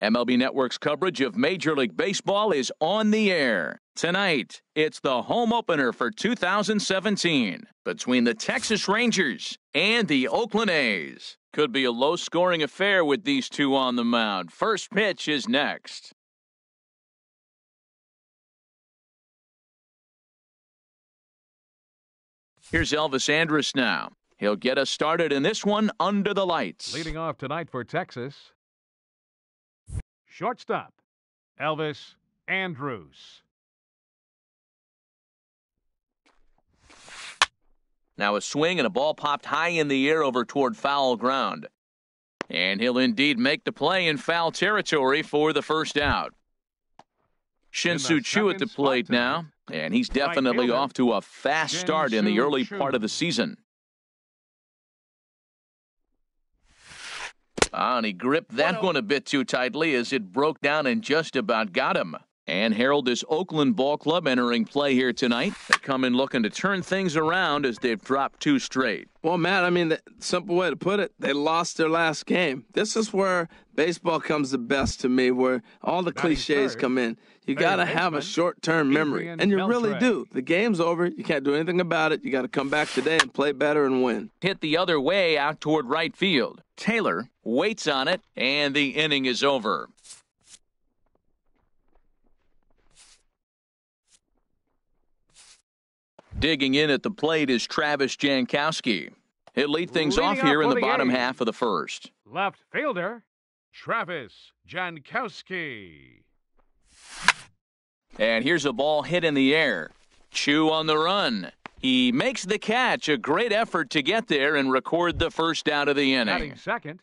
MLB Network's coverage of Major League Baseball is on the air. Tonight, it's the home opener for 2017 between the Texas Rangers and the Oakland A's. Could be a low-scoring affair with these two on the mound. First pitch is next. Here's Elvis Andrus now. He'll get us started in this one under the lights. Leading off tonight for Texas, shortstop, Elvis Andrus. Now a swing and a ball popped high in the air over toward foul ground. And he'll indeed make the play in foul territory for the first out. Shin-Soo Choo at the plate now, and he's definitely off to a fast start in the early part of the season. And he gripped that one a bit too tightly as it broke down and just about got him. And Harold, this Oakland ball club entering play here tonight. They come in looking to turn things around as they've dropped two straight. Well, Matt, I mean, the simple way to put it, they lost their last game. This is where baseball comes the best to me, where all the cliches come in. You got to have a short-term memory, and you really do. The game's over. You can't do anything about it. You got to come back today and play better and win. Hit the other way out toward right field. Taylor waits on it, and the inning is over. Digging in at the plate is Travis Jankowski. He'll lead things off here in the bottom half of the first. Left fielder, Travis Jankowski. And here's a ball hit in the air. Choo on the run. He makes the catch. A great effort to get there and record the first out of the inning. Second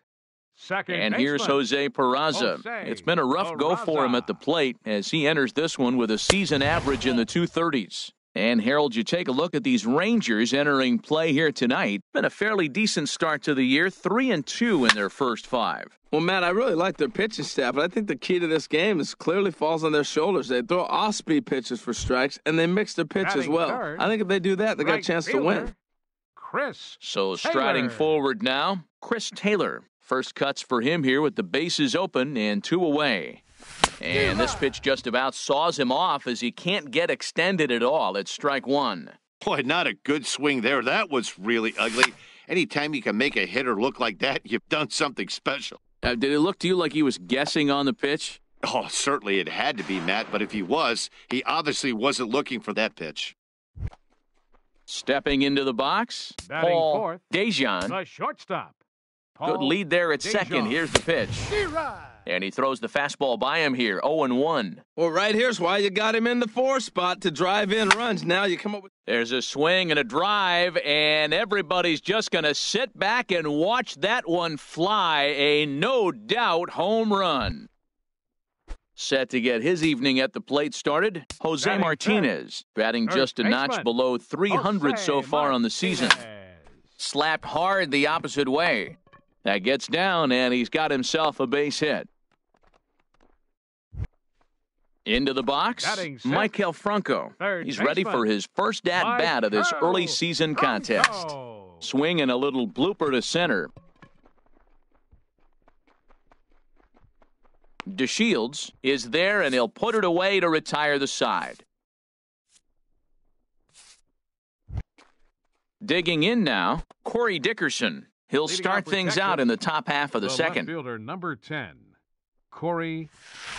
and here's Jose Peraza. It's been a rough go for him at the plate as he enters this one with a season average in the 230s. And Harold, you take a look at these Rangers entering play here tonight. Been a fairly decent start to the year, 3-2 in their first 5. Well, Matt, I really like their pitching staff, but I think the key to this game is clearly falls on their shoulders. They throw off-speed pitches for strikes, and they mix their pitch as well. I think if they do that, they got a chance to win. So striding forward now, Chris Taylor. First cuts for him here with the bases open and 2 away. And this pitch just about saws him off as he can't get extended at all. It's strike 1. Boy, not a good swing there. That was really ugly. Anytime you can make a hitter look like that, you've done something special. Did it look to you like he was guessing on the pitch? Oh, certainly it had to be, Matt. But if he was, he obviously wasn't looking for that pitch. Stepping into the box, Paul Dejan. The shortstop. Good lead there at second. Here's the pitch. And he throws the fastball by him here, 0-1. Well, right here's why you got him in the 4 spot to drive in runs. Now you come up with... There's a swing and a drive, and everybody's just going to sit back and watch that one fly. A no-doubt home run. Set to get his evening at the plate started, Jose Martinez, batting just a notch below 300 so far on the season. Slapped hard the opposite way. That gets down, and he's got himself a base hit. Into the box, Maikel Franco. He's ready for his first at-bat of this early season contest. Swing and a little blooper to center. DeShields is there, and he'll put it away to retire the side. Digging in now, Corey Dickerson. He'll start things out in the top half of the second. Left fielder number 10, Corey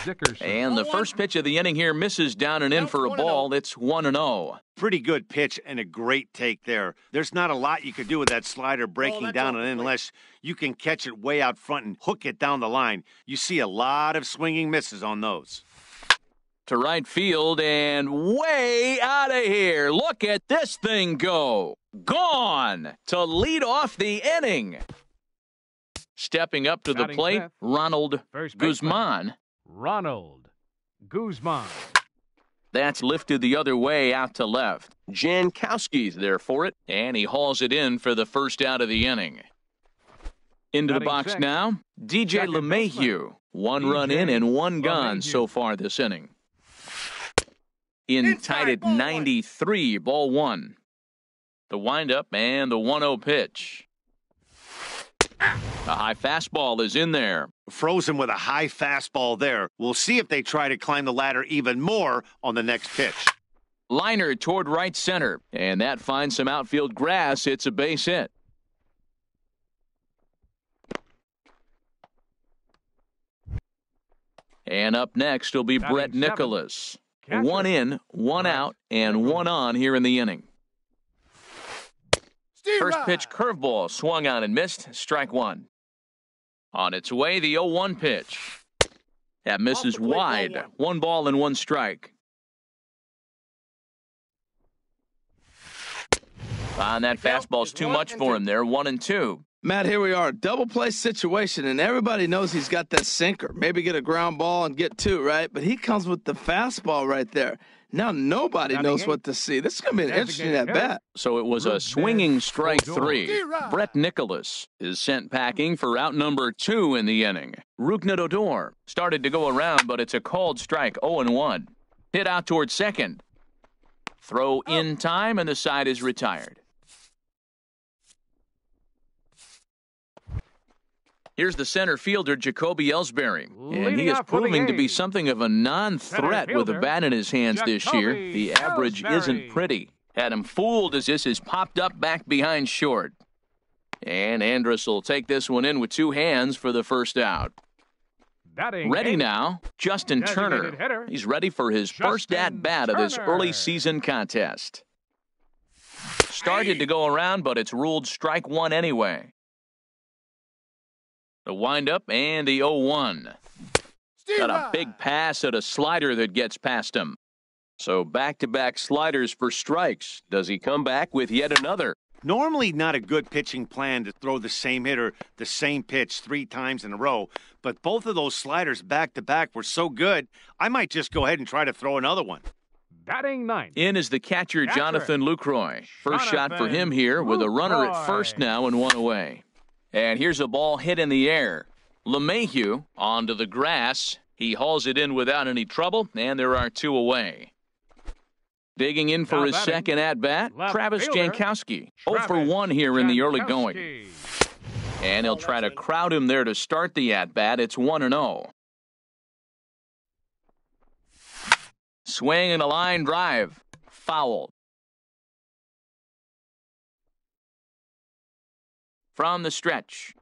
Dickerson. And the first pitch of the inning here misses down and in for a ball. It's 1-0. Pretty good pitch and a great take there. There's not a lot you could do with that slider breaking down and in unless you can catch it way out front and hook it down the line. You see a lot of swinging misses on those. To right field and way out of here. Look at this thing go. Gone to lead off the inning. Stepping up to the plate, Ronald Guzman. Ronald Guzman. That's lifted the other way out to left. Jankowski's there for it, and he hauls it in for the first out of the inning. Into the box now, DJ LeMahieu. 1 run in and 1 gone so far this inning. In tied at 93, ball 1. The windup and the 1-0 pitch. A high fastball is in there. Frozen with a high fastball there. We'll see if they try to climb the ladder even more on the next pitch. Liner toward right center, and that finds some outfield grass. It's a base hit. And up next will be Brett Nicholas. One in, one out, and one on here in the inning. First pitch curveball swung on and missed. Strike one. On its way, the 0-1 pitch. That misses wide. 1 ball and 1 strike. And that fastball's too much for him there. 1-2. Matt, here we are. Double play situation, and everybody knows he's got that sinker. Maybe get a ground ball and get 2, right? But he comes with the fastball right there. Now nobody knows what to see. This is going to be an interesting at-bat. So it was a swinging strike 3. Brett Nicholas is sent packing for out number 2 in the inning. Rougned Odor started to go around, but it's a called strike. 0-1. Hit out towards second. Throw in time, and the side is retired. Here's the center fielder, Jacoby Ellsbury, and he is proving to be something of a non-threat with a bat in his hands this year. The average isn't pretty. Had him fooled as this is popped up back behind short. And Andrus will take this one in with 2 hands for the first out. Ready now, Justin Turner. He's ready for his first at-bat of this early season contest. Started to go around, but it's ruled strike 1 anyway. The windup and the 0-1. Got a big pass at a slider that gets past him. So back-to-back sliders for strikes. Does he come back with yet another? Normally not a good pitching plan to throw the same hitter the same pitch 3 times in a row, but both of those sliders back-to-back were so good, I might just go ahead and try to throw another one. Batting 9th. In is the catcher, Jonathan Lucroy. First shot for him here with a runner at first now and 1 away. And here's a ball hit in the air. LeMahieu onto the grass. He hauls it in without any trouble, and there are 2 away. Digging in for his second at-bat, Travis Jankowski. 0 for 1 here in the early going. And he'll try to crowd him there to start the at-bat. It's 1-0. Swing and a line drive. Foul. From the stretch.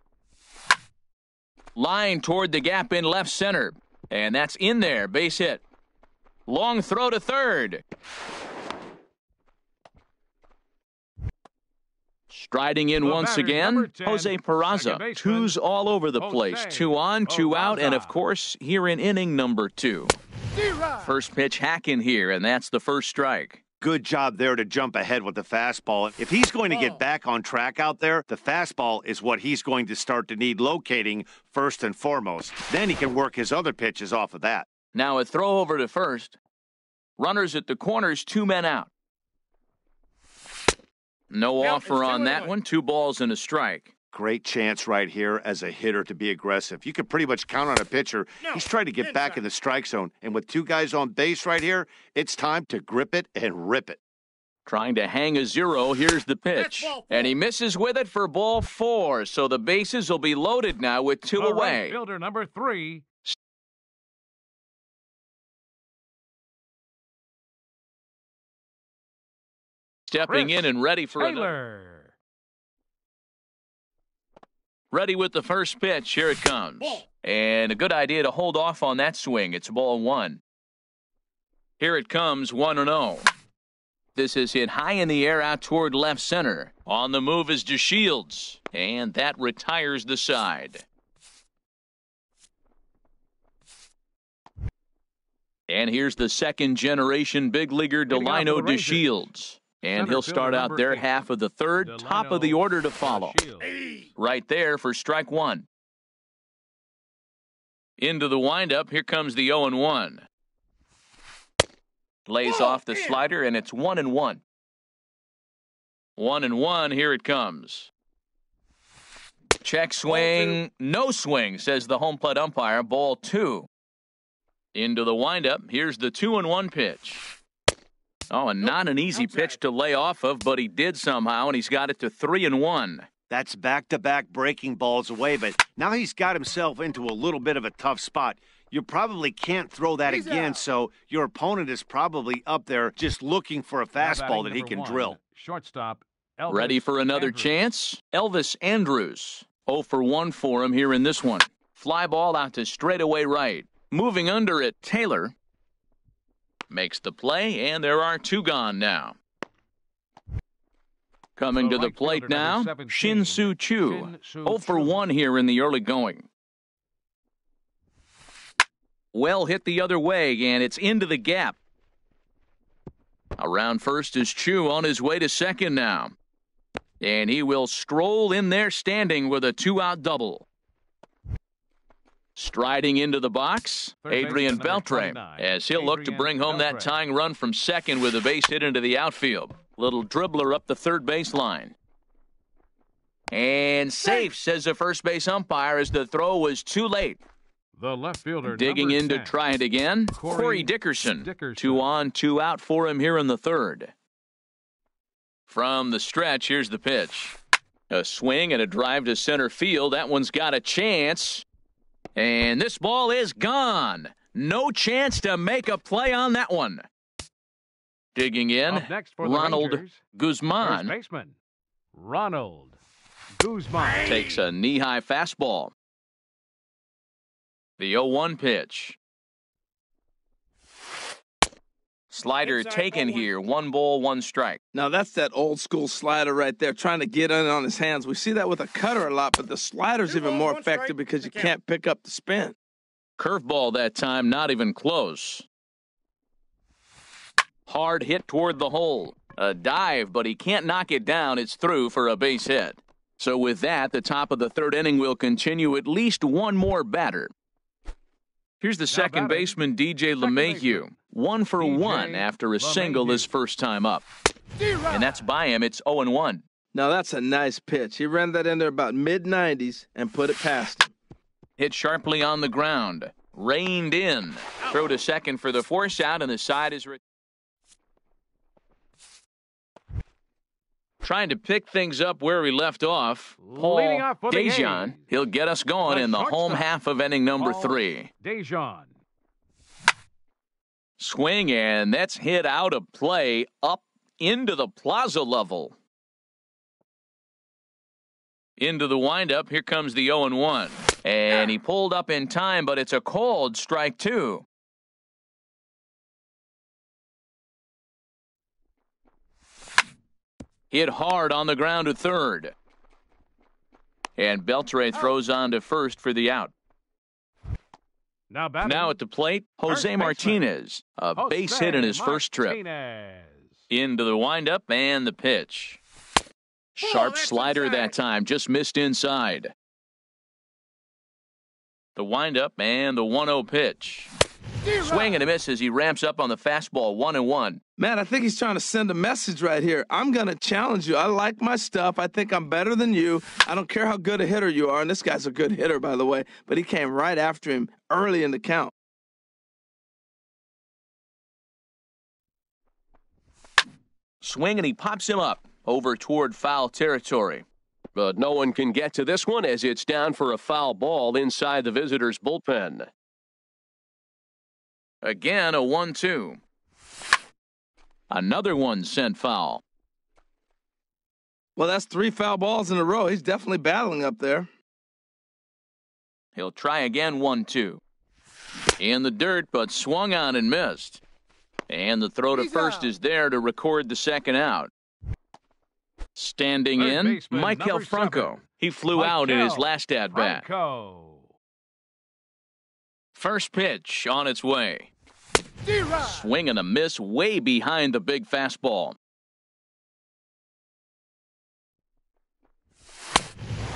Line toward the gap in left center. And that's in there. Base hit. Long throw to third. Striding in once again, Jose Peraza. 2s all over the place. 2 on, 2 out, and of course, here in inning number 2. First pitch hack in here, and that's the first strike. Good job there to jump ahead with the fastball. If he's going to get back on track out there, the fastball is what he's going to start to need locating first and foremost. Then he can work his other pitches off of that. Now a throw over to first. Runners at the corners, 2 men out. No offer on that one. 2 balls and a strike. Great chance right here as a hitter to be aggressive. You can pretty much count on a pitcher. He's trying to get back in the strike zone. And with 2 guys on base right here, it's time to grip it and rip it. Trying to hang a 0. Here's the pitch. And he misses with it for ball 4. So the bases will be loaded now with 2 away. Right fielder number 3. Stepping in and ready for another. Ready with the first pitch. Here it comes. And a good idea to hold off on that swing. It's ball 1. Here it comes, 1-0. This is hit high in the air out toward left center. On the move is DeShields. And that retires the side. And here's the second-generation big leaguer, Delino DeShields. And he'll start out their half of the third, top of the order to follow. Right there for strike 1. Into the windup, here comes the 0-1. Lays off the slider, and it's 1-1. 1-1, here it comes. Check swing, no swing, says the home plate umpire, ball 2. Into the windup, here's the 2-1 pitch. Oh, and not an easy pitch to lay off of, but he did somehow, and he's got it to 3-1. That's back-to-back breaking balls away, but now he's got himself into a little bit of a tough spot. You probably can't throw that again, so your opponent is probably up there just looking for a fastball that he can drill. Shortstop, Elvis Ready for another Andrews. chance? Elvis Andrews. 0 for 1 for him here in this one. Fly ball out to straightaway right. Moving under it, Taylor makes the play, and there are 2 gone now. Coming to the plate now, Shin-Soo Choo. 0 for 1 here in the early going. Well hit the other way, and it's into the gap. Around first is Choo on his way to second now. And he will stroll in there standing with a 2-out double. Striding into the box, Adrian Beltre, as he'll look to bring home that tying run from second with a base hit into the outfield. Little dribbler up the third baseline. And safe, says the first base umpire, as the throw was too late. The left fielder Digging in to 10. try it again, Corey Dickerson. 2 on, 2 out for him here in the third. From the stretch, here's the pitch. A swing and a drive to center field. That one's got a chance. And this ball is gone. No chance to make a play on that one. Digging in, Up next for the Ronald Rangers, Guzman. First baseman, Ronald Guzman. Takes a knee-high fastball. The 0-1 pitch. Slider taken here. 1 ball, 1 strike. Now, that's that old-school slider right there, trying to get in on his hands. We see that with a cutter a lot, but the slider's even more effective because you can't pick up the spin. Curveball that time, not even close. Hard hit toward the hole. A dive, but he can't knock it down. It's through for a base hit. So with that, the top of the third inning will continue at least 1 more batter. Here's the second baseman, DJ LeMahieu. 1 for 1 after a single his first time up. And that's by him. It's 0-1. Now, that's a nice pitch. He ran that in there about mid-90s and put it past him. Hit sharply on the ground. Reined in. Throw to second for the force out, and the side is... Trying to pick things up where we left off. Paul Dejan. He'll get us going in the home half of inning number 3. Dejan. Swing, and that's hit out of play up into the plaza level. Into the windup. Here comes the 0-1. And he pulled up in time, but it's a called strike 2. Hit hard on the ground to third. And Beltre throws on to first for the out. Now at the plate, Jose Martinez. A base hit in his first trip. Into the windup and the pitch. Sharp slider that time, just missed inside. The windup and the 1-0 pitch. Swing and a miss as he ramps up on the fastball. 1-1. Man, I think he's trying to send a message right here. I'm going to challenge you. I like my stuff. I think I'm better than you. I don't care how good a hitter you are. And this guy's a good hitter, by the way. But he came right after him early in the count. Swing and he pops him up over toward foul territory. But no one can get to this one as it's down for a foul ball inside the visitors' bullpen. Again, a 1-2. Another one sent foul. Well, that's 3 foul balls in a row. He's definitely battling up there. He'll try again, 1-2. In the dirt, but swung on and missed. And the throw to first is there to record the second out. Standing in, Maikel Franco. He flew out in his last at-bat. First pitch on its way. Swing and a miss way behind the big fastball.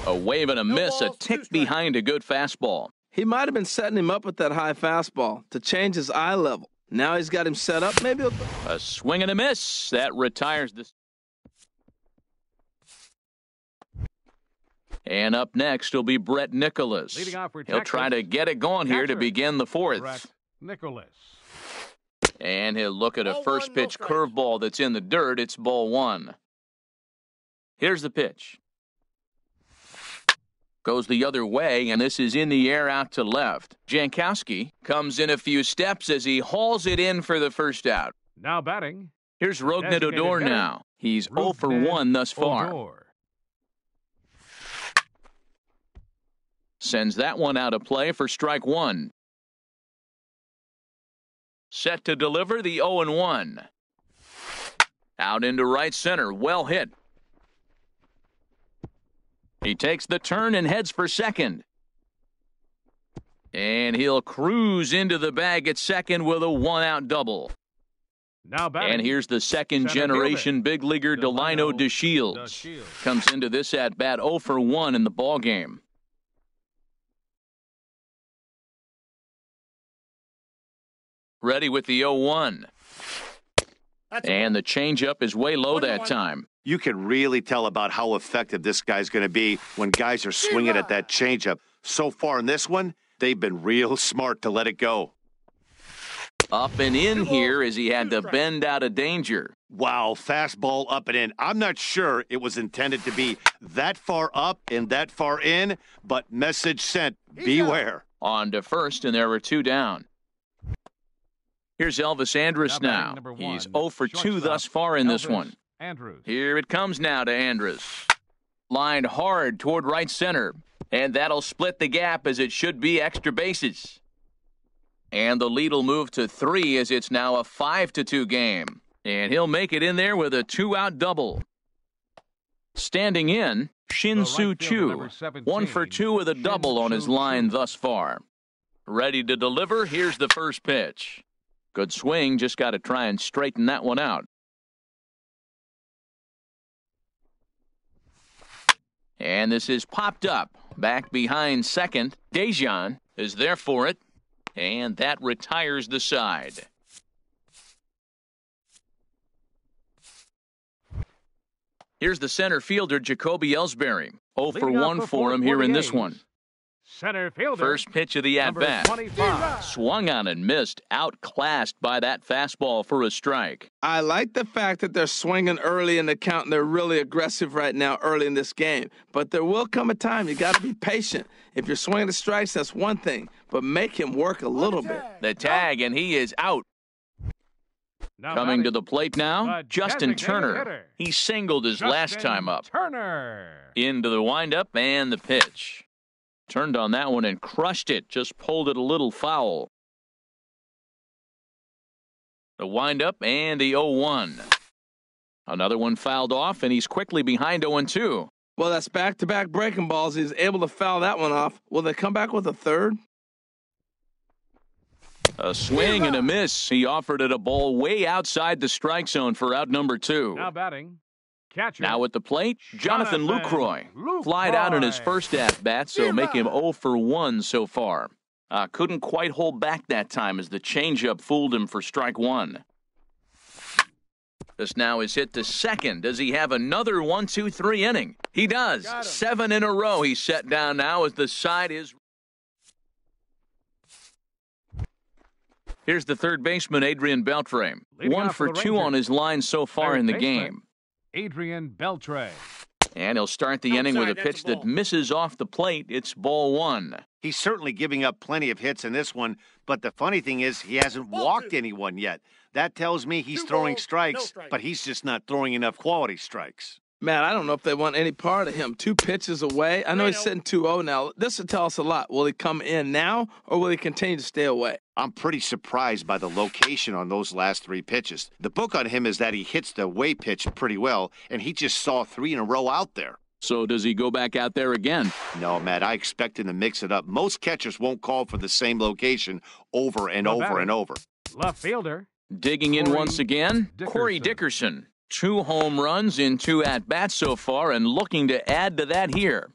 A wave and a miss, a tick behind a good fastball. He might have been setting him up with that high fastball to change his eye level. Now he's got him set up. Maybe a swing and a miss. That retires this. And up next will be Brett Nicholas. He'll try to get it going here to begin the fourth. Brett Nicholas. And he'll look at a first pitch curveball that's in the dirt. It's ball 1. Here's the pitch. Goes the other way, and this is in the air out to left. Jankowski comes in a few steps as he hauls it in for the first out. Now batting. Here's Rougned Odor now. He's 0 for 1 thus far. Odor. Sends that one out of play for strike one. Set to deliver the 0-1. Out into right center. Well hit. He takes the turn and heads for second. And he'll cruise into the bag at second with a one-out double. Now batting. And here's the second-generation big leaguer Delino DeShields. Comes into this at-bat 0 for 1 in the ballgame. Ready with the 0-1. And the changeup is way low that time. You can really tell about how effective this guy's going to be when guys are swinging at that changeup. So far in this one, they've been real smart to let it go. Up and in here as he had to bend out of danger. Wow, fastball up and in. I'm not sure it was intended to be that far up and that far in, but message sent, beware. On to first, and there were 2 down. Here's Elvis Andrus now. He's 0 for 2 thus far in this one. Andrus. Here it comes now to Andrus. Lined hard toward right center, and that'll split the gap as it should be extra bases. And the lead will move to 3 as it's now a 5-2 game. And he'll make it in there with a 2-out double. Standing in, Shin-Soo Choo. 1 for 2 with a double on his line thus far. Ready to deliver, here's the first pitch. Good swing, just got to try and straighten that one out. And this is popped up. Back behind second. Dejan is there for it. And that retires the side. Here's the center fielder, Jacoby Ellsbury. 0 for 1 for him here in this one. Center fielder. First pitch of the at-bat. Swung on and missed. Outclassed by that fastball for a strike. I like the fact that they're swinging early in the count, and they're really aggressive right now early in this game. But there will come a time you got to be patient. If you're swinging the strikes, that's one thing. But make him work a little bit. The tag, and he is out. Coming to the plate now, Justin Turner. He singled his last time up. Into the windup and the pitch. Turned on that one and crushed it. Just pulled it a little foul. The windup and the 0-1. Another one fouled off, and he's quickly behind 0-2. Well, that's back-to-back breaking balls. He's able to foul that one off. Will they come back with a third? A swing and a miss. He offered it a ball way outside the strike zone for out number 2. Now batting. Catcher. Now at the plate, Jonathan Lucroy. Flied out in his first at-bat, so make him 0 for 1 so far. Couldn't quite hold back that time as the changeup fooled him for strike 1. This now is hit to second. Does he have another 1-2-3 inning? He does. 7 in a row he's set down now as the side is. Here's the third baseman, Adrian Beltre. 1 for 2 on his line so far in the game. Adrian Beltre. And he'll start the inning with a pitch that misses off the plate. It's ball 1. He's certainly giving up plenty of hits in this one, but the funny thing is he hasn't walked anyone yet. That tells me he's throwing strikes, but he's just not throwing enough quality strikes. Man, I don't know if they want any part of him. 2 pitches away. I know he's sitting 2-0 now. This will tell us a lot. Will he come in now, or will he continue to stay away? I'm pretty surprised by the location on those last 3 pitches. The book on him is that he hits the away pitch pretty well, and he just saw 3 in a row out there. So does he go back out there again? No, Matt, I expect him to mix it up. Most catchers won't call for the same location over and over and over. Left fielder. Digging in once again, Corey Dickerson. 2 home runs in 2 at-bats so far, and looking to add to that here.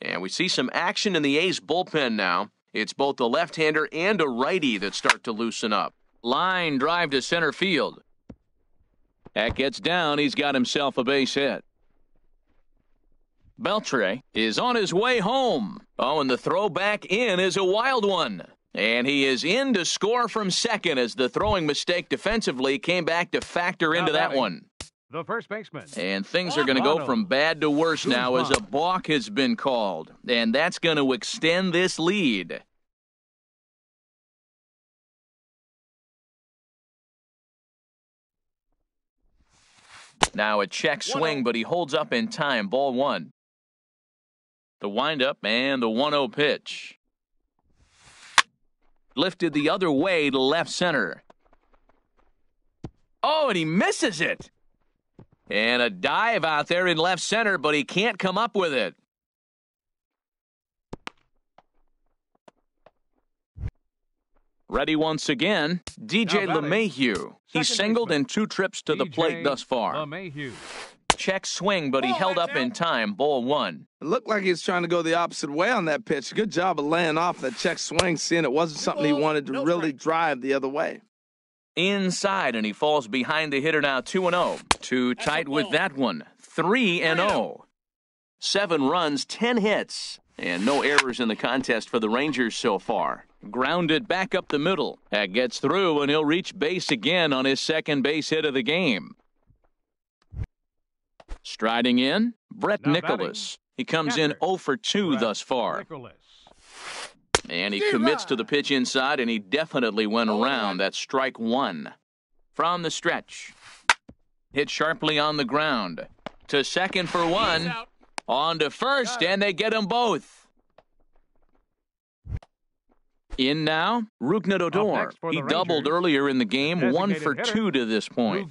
And we see some action in the A's bullpen now. It's both a left-hander and a righty that start to loosen up. Line drive to center field. That gets down. He's got himself a base hit. Beltre is on his way home. Oh, and the throw back in is a wild one. And he is in to score from second as the throwing mistake defensively came back to factor into that one. the first baseman. And things are going to go from bad to worse now as a balk has been called. And that's going to extend this lead. Now a check swing, but he holds up in time. Ball one. The windup and the 1-0 pitch. Lifted the other way to left center. Oh, and he misses it. And a dive out there in left center, but he can't come up with it. Ready once again, DJ LeMahieu. He's singled in 2 trips to the plate thus far. LeMahieu. Check swing, but he held up in time. Ball one. It looked like he was trying to go the opposite way on that pitch. Good job of laying off that check swing, seeing it wasn't something he wanted to really drive the other way. Inside, and he falls behind the hitter now 2-0. Too tight with that one. 3-0. 7 runs, 10 hits, and no errors in the contest for the Rangers so far. Grounded back up the middle. That gets through, and he'll reach base again on his second base hit of the game. Striding in, Brett Nicholas. He comes in 0 for 2 thus far. And he commits to the pitch inside, and he definitely went around. That's strike 1. From the stretch. Hit sharply on the ground. To second for 1. On to first, and they get them both. In now, Rougned Odor. He doubled earlier in the game, 1 for 2 to this point.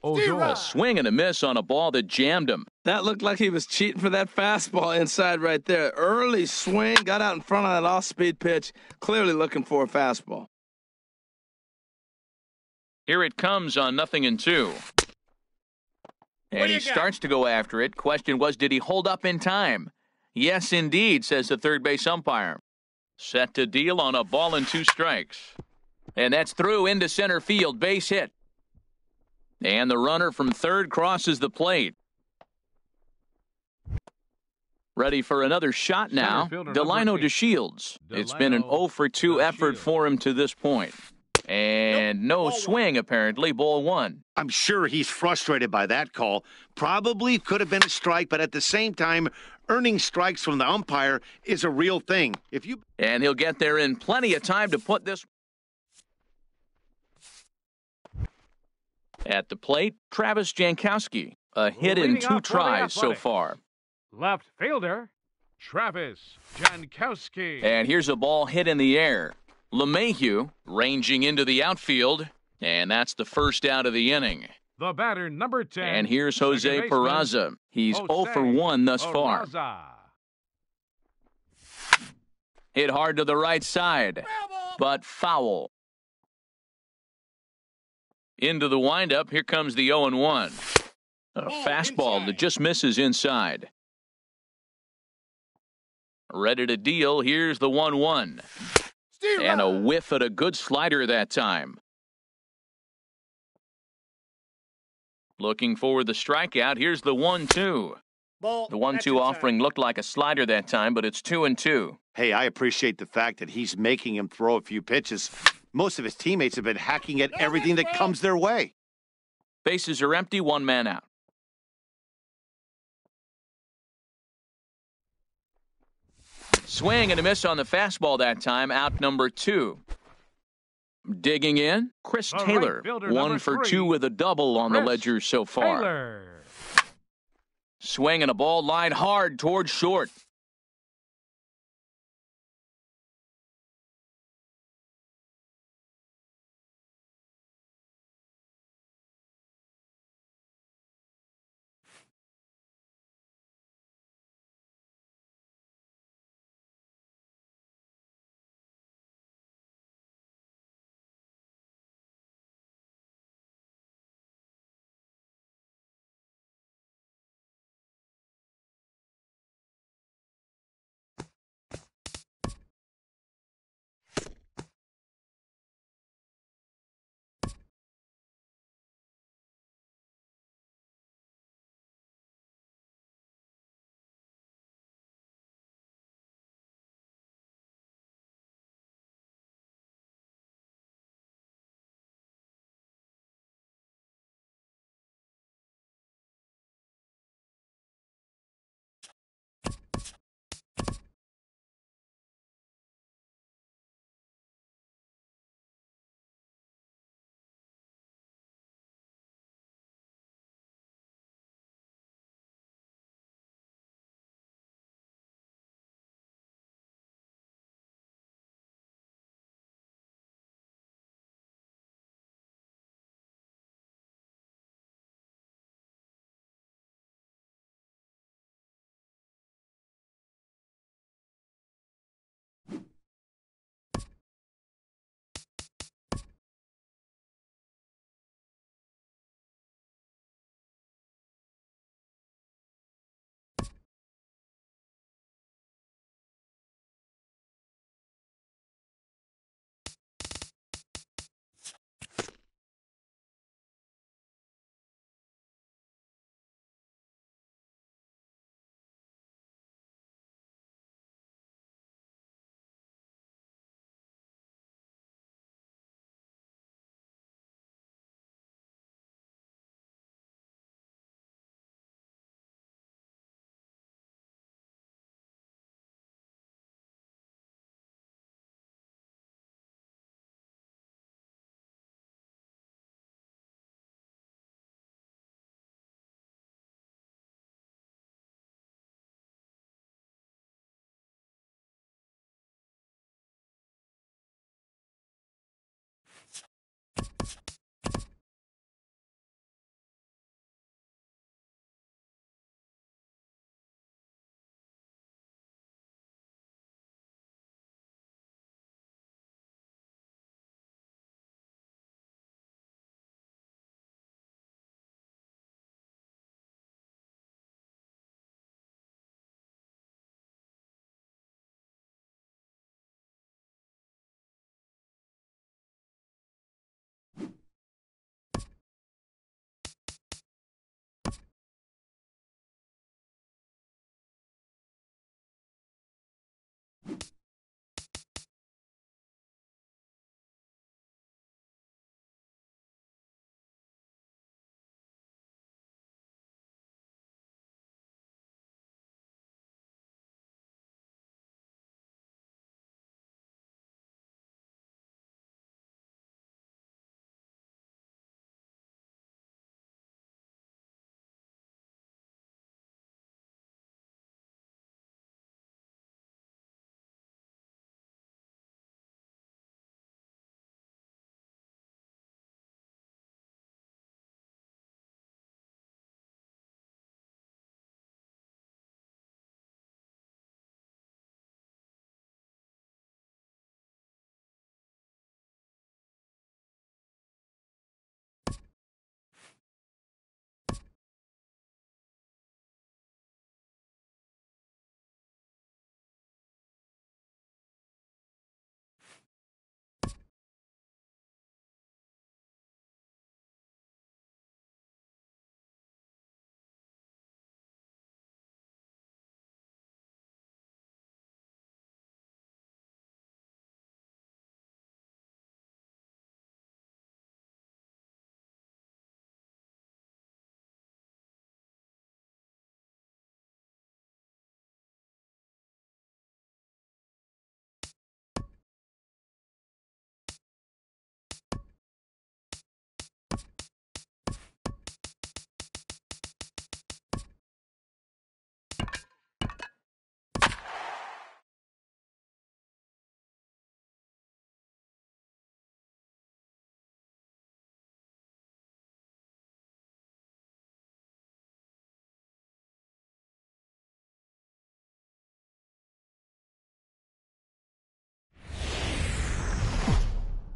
A swing and a miss on a ball that jammed him. That looked like he was cheating for that fastball inside right there. Early swing, got out in front of that off-speed pitch, clearly looking for a fastball. Here it comes on 0-2. And he starts to go after it. Question was, did he hold up in time? Yes, indeed, says the third base umpire. Set to deal on a ball and 2 strikes. And that's through into center field, base hit. And the runner from third crosses the plate. Ready for another shot now. Delino DeShields. It's been an 0 for 2 effort for him to this point. And no swing, apparently. Ball 1. I'm sure he's frustrated by that call. Probably could have been a strike, but at the same time, earning strikes from the umpire is a real thing. And he'll get there in plenty of time to put this. At the plate, Travis Jankowski. A hit in 2 tries so far. Left fielder, Travis Jankowski. And here's a ball hit in the air. LeMahieu ranging into the outfield. And that's the first out of the inning. The batter, number 10. And here's Jose Peraza. He's 0 for 1 thus far. Hit hard to the right side, but foul. Into the windup, here comes the 0-1. A fastball that just misses inside. Ready to deal, here's the 1-1. And a whiff at a good slider that time. Looking for the strikeout, here's the 1-2. The 1-2 offering looked like a slider that time, but it's 2-2. Hey, I appreciate the fact that he's making him throw a few pitches. Most of his teammates have been hacking at everything that comes their way. Bases are empty, 1 man out. Swing and a miss on the fastball that time, out number 2. Digging in, Chris Taylor, 1 for 2 with a double on the ledger so far. Swing and a ball line hard toward short.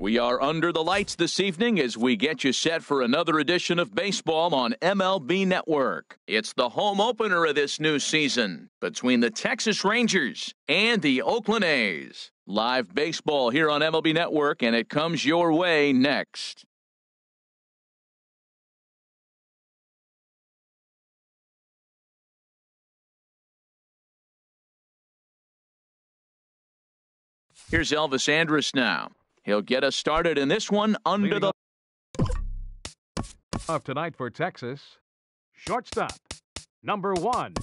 We are under the lights this evening as we get you set for another edition of baseball on MLB Network. It's the home opener of this new season between the Texas Rangers and the Oakland A's. Live baseball here on MLB Network, and it comes your way next. Here's Elvis Andrus now. He'll get us started in this one under the... Off tonight for Texas, shortstop, number 1.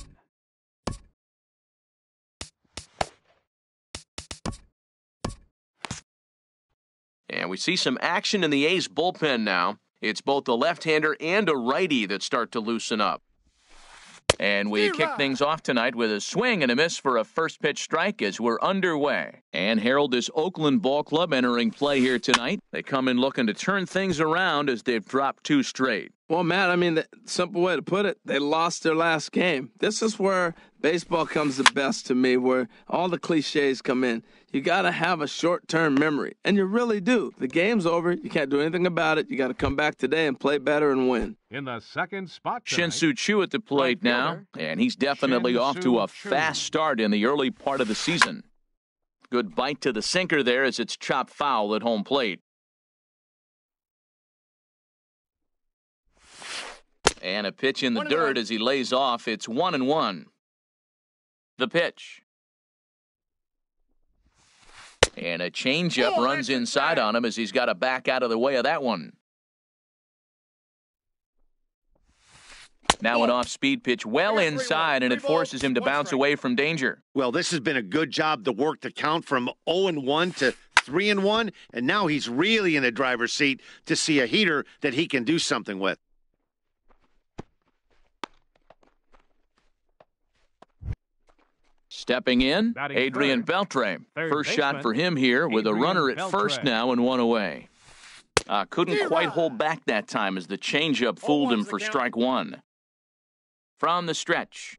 And we see some action in the A's bullpen now. It's both a left-hander and a righty that start to loosen up. And we kick things off tonight with a swing and a miss for a first pitch strike as we're underway. And Harold, this Oakland ball club entering play here tonight. They come in looking to turn things around as they've dropped 2 straight. Well, Matt, I mean, the simple way to put it, they lost their last game. This is where baseball comes the best to me, where all the cliches come in. You got to have a short-term memory, and you really do. The game's over. You can't do anything about it. You got to come back today and play better and win. In the second spot tonight, Shin-Soo Choo at the plate now, and he's definitely off to a fast start in the early part of the season. Good bite to the sinker there as it's chopped foul at home plate. And a pitch in the dirt as he lays off. It's 1-1. The pitch. And a changeup runs inside on him as he's got to back out of the way of that one. Now an off-speed pitch well inside, and it forces him to bounce away from danger. Well, this has been a good job to work the count from 0-1 to 3-1, and now he's really in the driver's seat to see a heater that he can do something with. Stepping in, Adrian Beltre. First shot for him here with a runner at first now and 1 away. Couldn't quite hold back that time as the changeup fooled him for strike 1. From the stretch.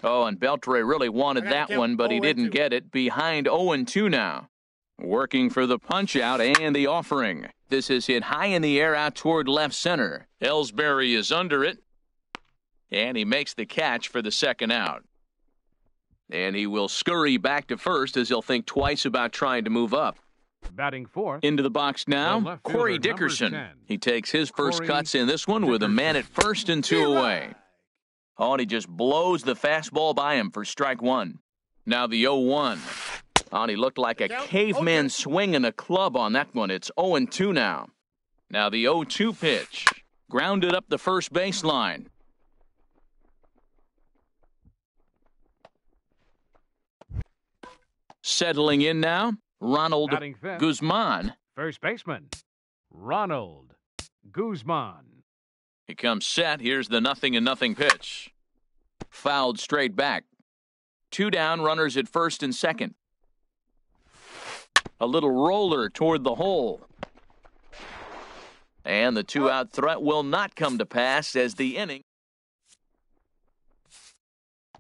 Oh, and Beltre really wanted that one, but he didn't get it. Behind 0-2 now. Working for the punch-out and the offering. This is hit high in the air out toward left center. Ellsbury is under it. And he makes the catch for the second out. And he will scurry back to first as he'll think twice about trying to move up. Batting fourth. Into the box now, Corey Dickerson. He takes his first cuts in this one with a man at first and 2 away. Oh, and he just blows the fastball by him for strike 1. Now the 0-1. Oh, and he looked like a caveman swinging a club on that one. It's 0-2 now. Now the 0-2 pitch. Grounded up the first baseline. Settling in now, Ronald Guzman. First baseman, Ronald Guzman. He comes set. Here's the 0-0 pitch. Fouled straight back. 2 down, runners at first and second. A little roller toward the hole. And the 2-out threat will not come to pass as the inning.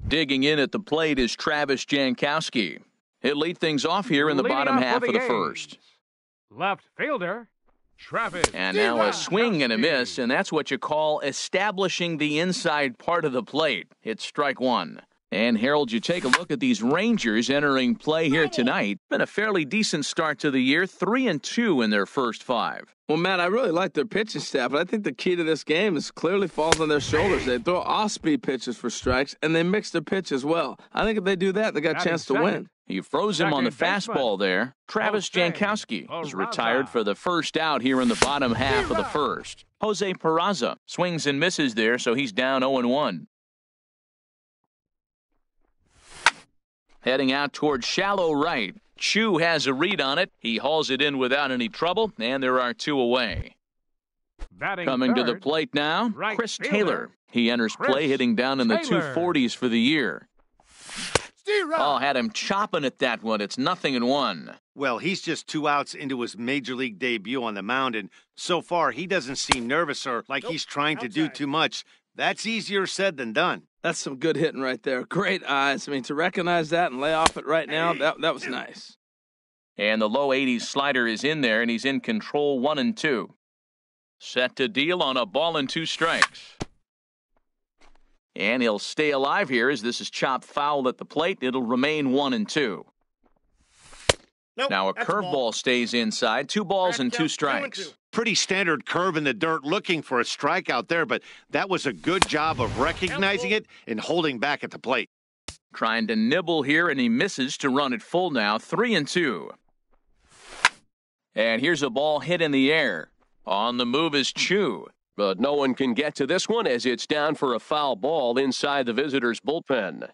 Digging in at the plate is Travis Jankowski. He'll lead things off here in the bottom half of the first. Left fielder, Travis. And now a swing and a miss, and that's what you call establishing the inside part of the plate. It's strike 1. And Harold, you take a look at these Rangers entering play here tonight. Been a fairly decent start to the year, 3-2 in their first 5. Well, Matt, I really like their pitching staff, but I think the key to this game is clearly falls on their shoulders. They throw off-speed pitches for strikes, and they mix their pitch as well. I think if they do that, they got a chance to win. He froze him on the fastball there. Travis Jankowski is retired for the first out here in the bottom half of the first. Jose Peraza swings and misses there, so he's down 0-1. Heading out towards shallow right. Choo has a read on it. He hauls it in without any trouble, and there are 2 away. Coming to the plate now, Chris Taylor. He enters play hitting down in the 240s for the year. Oh, had him chopping at that one. It's 0-1. Well, he's just 2 outs into his major league debut on the mound, and so far he doesn't seem nervous or like he's trying to do too much. That's easier said than done. That's some good hitting right there. Great eyes. I mean, to recognize that and lay off it right now, that was nice. And the low 80s slider is in there, and he's in control 1-2. Set to deal on a ball and 2 strikes. And he'll stay alive here as this is chopped foul at the plate. It'll remain 1-2. Nope, now a curveball stays inside. 2 balls and 2 strikes. Pretty standard curve in the dirt, looking for a strikeout there, but that was a good job of recognizing it and holding back at the plate. Trying to nibble here, and he misses to run it full now. 3-2. And here's a ball hit in the air. On the move is Chu. But no one can get to this one as it's down for a foul ball inside the visitors' bullpen.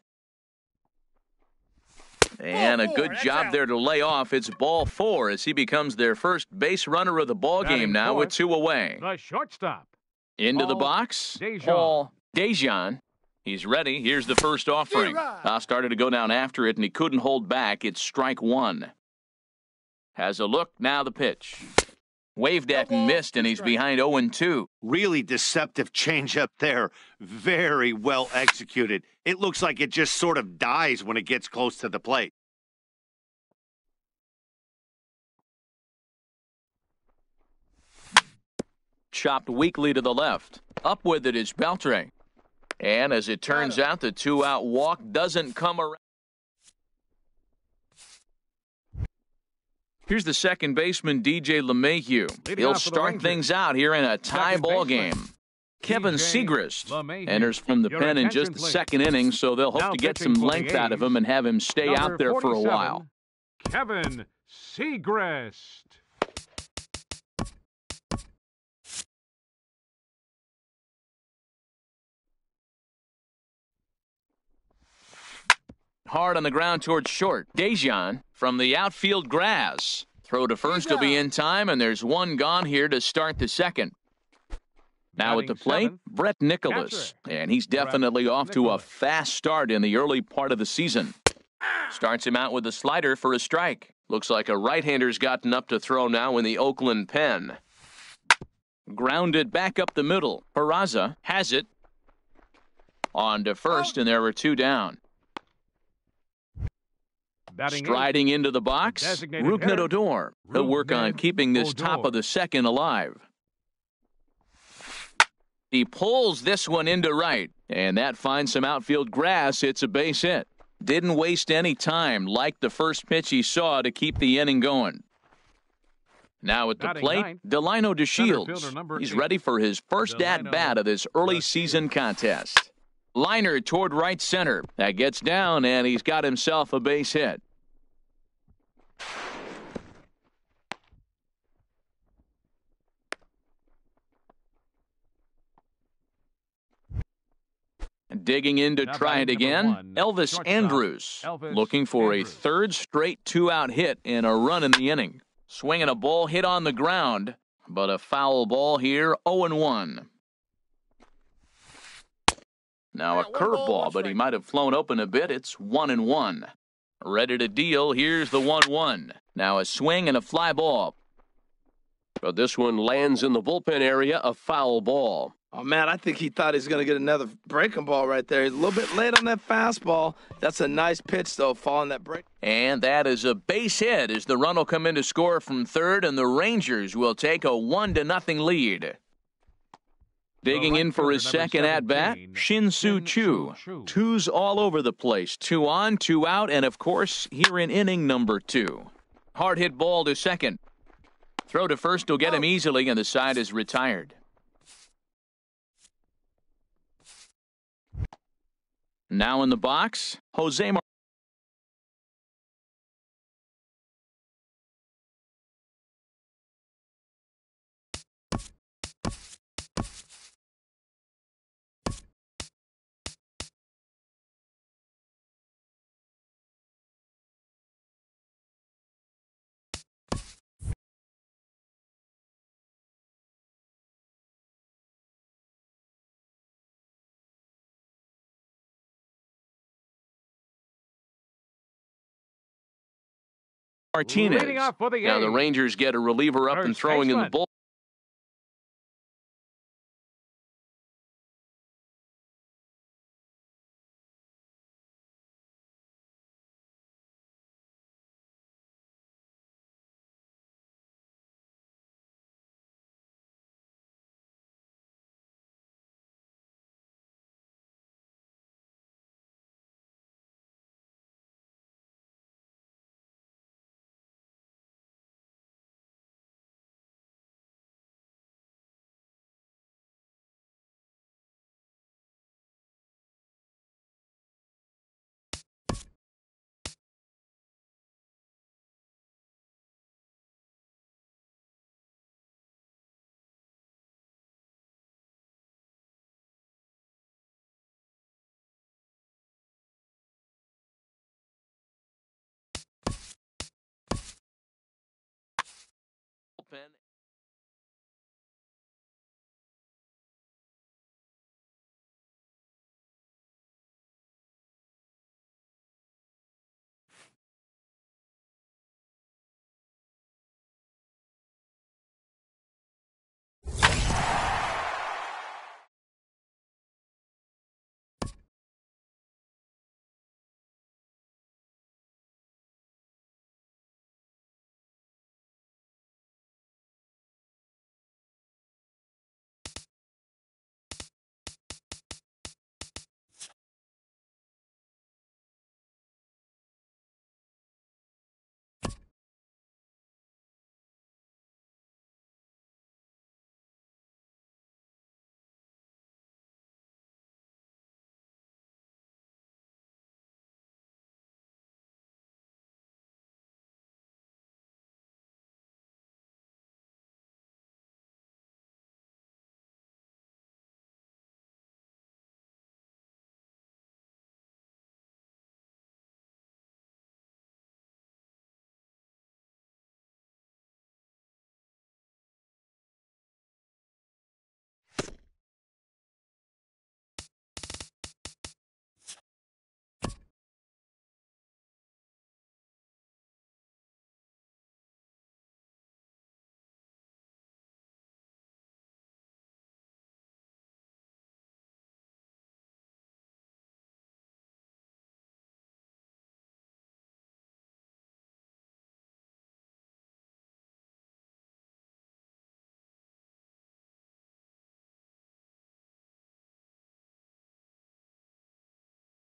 And a good job there to lay off. It's ball 4 as he becomes their first base runner of the ball game now with 2 away. The shortstop. Into the box, Paul Dejan. He's ready. Here's the first offering. Started to go down after it, and he couldn't hold back. It's strike 1. Has a look. Now the pitch. Waved at and missed, and he's behind 0-2. Really deceptive changeup there. Very well executed. It looks like it just sort of dies when it gets close to the plate. Chopped weakly to the left. Up with it is Beltre. And as it turns out, the 2-out walk doesn't come around. Here's the second baseman, DJ LeMahieu. He'll start things out here in a tie ball game. Kevin Segrist enters from the pen in just the second inning, so they'll hope to get some length out of him and have him stay out there for a while. Kevin Segrist. Hard on the ground towards short. Dejan from the outfield grass. Throw to first will be in time, and there's 1 gone here to start the second. Now at the plate, Brett Nicholas. And he's definitely off to a fast start in the early part of the season. Starts him out with a slider for a strike. Looks like a right-hander's gotten up to throw now in the Oakland pen. Grounded back up the middle. Peraza has it. On to first, and there were 2 down. Striding into the box, Rougned Odor. He'll work on keeping this top of the second alive. He pulls this one into right, and that finds some outfield grass. It's a base hit. Didn't waste any time, like the first pitch he saw, to keep the inning going. Now at the plate, Delino DeShields. He's ready for his first at-bat of this early season contest. Liner toward right center. That gets down, and he's got himself a base hit. Digging in to try it again, Elvis Andrus. Looking for a third straight 2-out hit and a run in the inning. Swinging a ball hit on the ground, but a foul ball here, 0-1. Now a curveball, but he might have flown open a bit. It's 1-1. Ready to deal. Here's the 1-1. Now a swing and a fly ball. But this one lands in the bullpen area, a foul ball. Oh, man, I think he thought he was going to get another breaking ball right there. He's a little bit late on that fastball. That's a nice pitch, though, following that break. And that is a base hit as the run will come in to score from third, and the Rangers will take a 1-0 lead. Digging in for his second at-bat, Shin-Soo Choo. 2s all over the place. 2 on, 2 out, and, of course, here in inning number 2. Hard hit ball to second. Throw to first will get him easily, and the side is retired. Now in the box, Jose Martinez. Now the Rangers get a reliever up and throwing in the bullpen. bullpen.